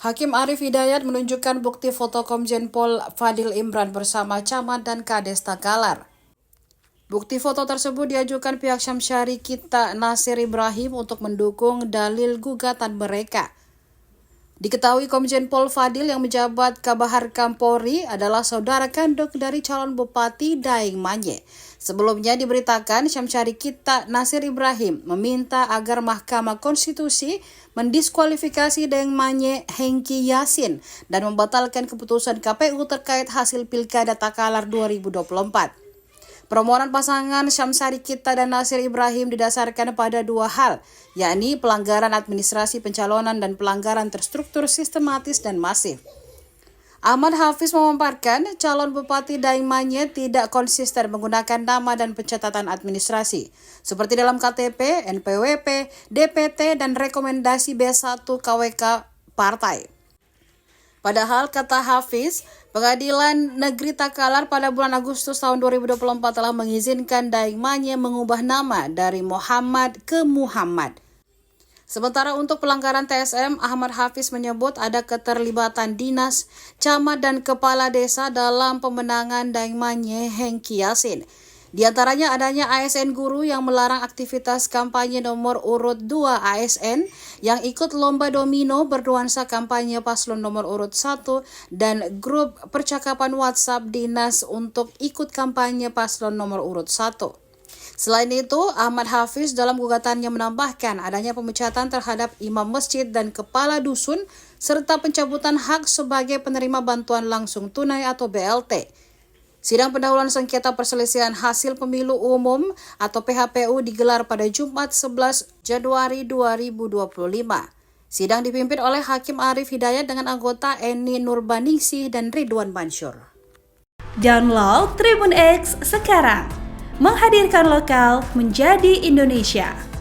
Hakim Arief Hidayat menunjukkan bukti foto Komjen Pol Fadil Imran bersama camat dan Kades Takalar. Bukti foto tersebut diajukan pihak Syamsyari Kita Nasir Ibrahim untuk mendukung dalil gugatan mereka. Diketahui Komjen Pol Fadil yang menjabat Kabahar Kampolri adalah saudara kandung dari calon Bupati Daeng Manye. Sebelumnya diberitakan Syamsyari Kita Nasir Ibrahim meminta agar Mahkamah Konstitusi mendiskualifikasi Daeng Manye Hengki Yasin dan membatalkan keputusan KPU terkait hasil Pilkada Takalar 2024. Permohonan pasangan Syamsyari Kita dan Nasir Ibrahim didasarkan pada dua hal, yakni pelanggaran administrasi pencalonan dan pelanggaran terstruktur sistematis dan masif. Ahmad Hafiz memaparkan calon Bupati Daeng Manye tidak konsisten menggunakan nama dan pencatatan administrasi, seperti dalam KTP, NPWP, DPT, dan rekomendasi B1 KWK Partai. Padahal, kata Hafiz, Pengadilan Negeri Takalar pada bulan Agustus tahun 2024 telah mengizinkan Daeng Manye mengubah nama dari Muhammad ke Muhammad. Sementara untuk pelanggaran TSM, Ahmad Hafiz menyebut ada keterlibatan dinas, camat, dan kepala desa dalam pemenangan Daeng Manye Hengki Yasin. Di antaranya adanya ASN guru yang melarang aktivitas kampanye nomor urut 2 ASN yang ikut lomba domino bernuansa kampanye paslon nomor urut 1 dan grup percakapan WhatsApp dinas untuk ikut kampanye paslon nomor urut 1. Selain itu, Ahmad Hafiz dalam gugatannya menambahkan adanya pemecatan terhadap imam masjid dan kepala dusun serta pencabutan hak sebagai penerima bantuan langsung tunai atau BLT. Sidang pendahuluan sengketa perselisihan hasil pemilu umum atau PHPU digelar pada Jumat 11 Januari 2025. Sidang dipimpin oleh Hakim Arief Hidayat dengan anggota Eni Nurbaningsih dan Ridwan Mansur. Download Tribun X sekarang, menghadirkan lokal menjadi Indonesia.